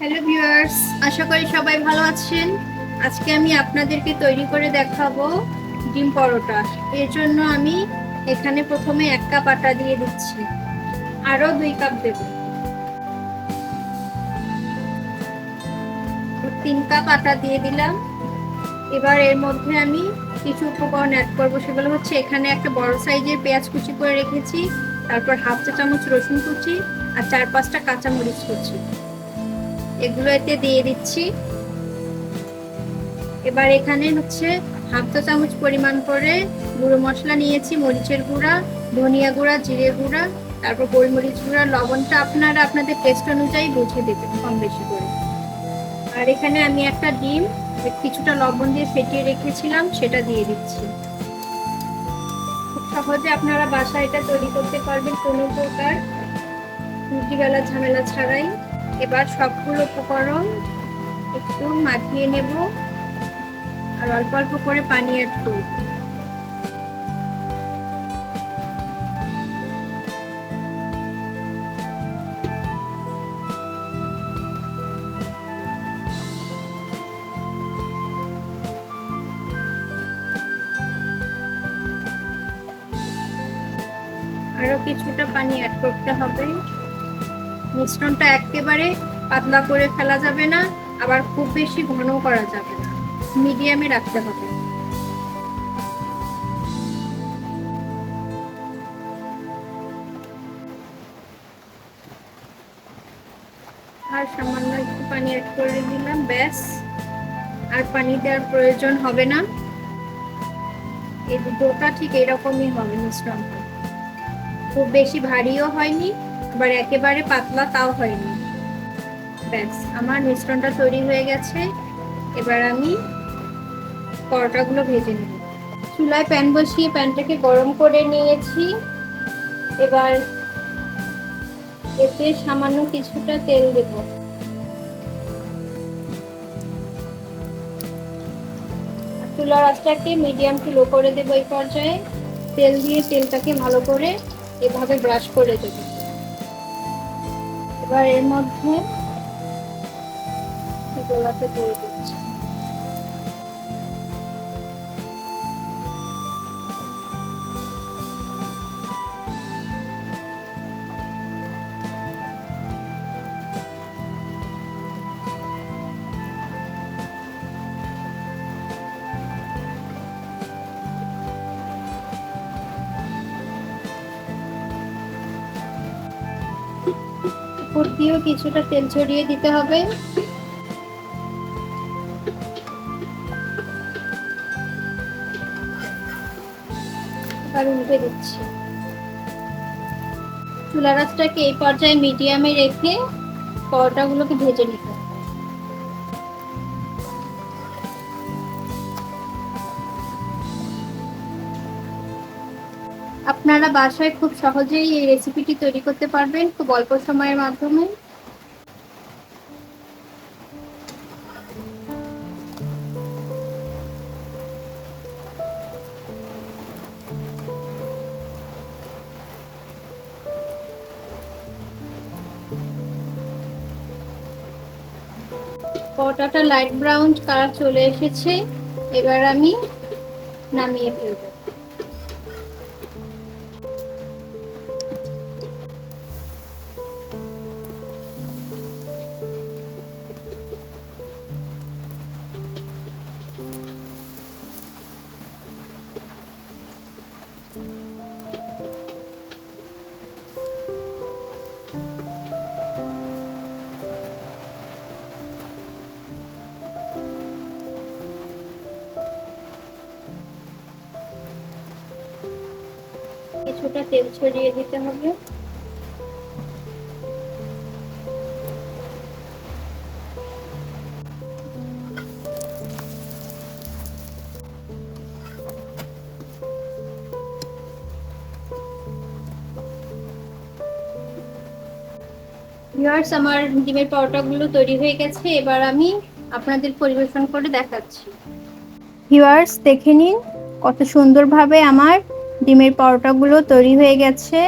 Hello viewers, আশা করি সবাই ভালো আছেন। আজকে আমি আপনাদেরকে তৈরি করে দেখাবো ডিম পরোটা। এর জন্য আমি এখানে প্রথমে 1 কাপ আটা দিয়ে দিচ্ছি, আরও 2 কাপ দেব, 3 কাপ আটা দিয়ে দিলাম। এবার এর মধ্যে আমি কিছু উপকরণ অ্যাড করবো, সেগুলো হচ্ছে এখানে একটা বড় সাইজের পেঁয়াজ কুচি করে রেখেছি, তারপর হাফ চা চামচ রসুন কুচি আর 4-5টা কাঁচা মরিচ কুচি, এগুলো এতে দিয়ে দিচ্ছি। এবার এখানে হচ্ছে হাফ চা চামচ পরিমাণ করে গুঁড়ো মশলা নিয়েছি, মরিচের গুঁড়া, ধনিয়া গুঁড়া, জিরে গুঁড়া, তারপর গোলমরিচ গুঁড়া। লবণটা আপনারা আপনাদের টেস্ট অনুযায়ী বুঝে দেবেন কম বেশি করে। আর এখানে আমি একটা ডিম কিছুটা লবণ দিয়ে ফেটিয়ে রেখেছিলাম, সেটা দিয়ে দিচ্ছি। খুব সহজে আপনারা বাসায় এটা তৈরি করতে পারবেন, কোনো প্রকার রুটি বেলা ঝামেলা ছাড়াই। এবার সবগুলো উপকরণ একটু মাখিয়ে নেব আর অল্প অল্প করে পানি অ্যাড করব। আরো কিছুটা পানি অ্যাড করতে হবে। মিশ্রণটা একেবারে পাতলা করে ফেলা যাবে না, আবার খুব বেশি ঘন করা যাবে না, মিডিয়ামে রাখতে হবে। আর সামান্য একটু পানি অ্যাড করে দিলাম, ব্যাস। আর পানি দেওয়ার প্রয়োজন হবে না। এই ডোটা ঠিক এরকমই হবে মিশ্রণটা, খুব বেশি ভারীও হয়নি, আবার একেবারে পাতলা তাও হয়নি। ব্যাস, আমার মিশ্রণটা তৈরি হয়ে গেছে। এবার আমি পরোটাগুলো ভেজে নেব। চুলায় প্যান বসিয়ে প্যানটাকে গরম করে নিয়েছি। এবার এতে সামান্য কিছুটা তেল দেব। চুলার আঁচটাকে মিডিয়াম টু লো করে দেবো। এই পর্যায়ে তেল দিয়ে তেলটাকে ভালো করে এভাবে ব্রাশ করে দেব। এবার এর মধ্যে গোলাতে দিয়ে দিচ্ছি। উপর দিয়েও কিছুটা তেল ছড়িয়ে দিতে হবে। এবার উল্টে দিচ্ছি। চুলার আঁচটাকে এই পর্যায়ে মিডিয়ামে রেখে পরোটাগুলোকে ভেজে নিতে হবে। আপনারা বাসায় খুব সহজেই এই রেসিপিটি তৈরি করতে পারবেন, খুব অল্প সময়ের মাধ্যমে। পরোটাটা লাইট ব্রাউন কালার চলে এসেছে। এবার আমি নামিয়ে ফেলবো। কিছুটা তেল ছড়িয়ে দিতে হবে। ভিউয়ার্স, আমার ডিমের পরোটাগুলো তৈরি হয়ে গেছে। এবার আমি আপনাদের পরিবেশন করে দেখাচ্ছি। ভিউয়ার্স, দেখে নিন কত সুন্দরভাবে আমার ডিমের পরোটাগুলো তৈরি হয়ে গেছে।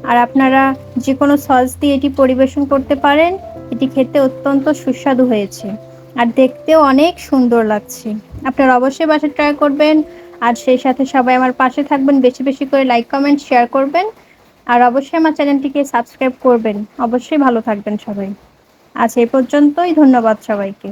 আর আপনারা যে কোনো সস দিয়ে এটি পরিবেশন করতে পারেন। এটি খেতে অত্যন্ত সুস্বাদু হয়েছে আর দেখতেও অনেক সুন্দর লাগছে। আপনারা অবশ্যই বাসায় ট্রাই করবেন। আর সেই সাথে সবাই আমার পাশে থাকবেন, বেশি বেশি করে লাইক কমেন্ট শেয়ার করবেন। আর অবশ্যই আমার চ্যানেলটিকে সাবস্ক্রাইব করবেন। অবশ্যই ভালো থাকবেন সবাই। আজ এই পর্যন্তই, ধন্যবাদ সবাইকে।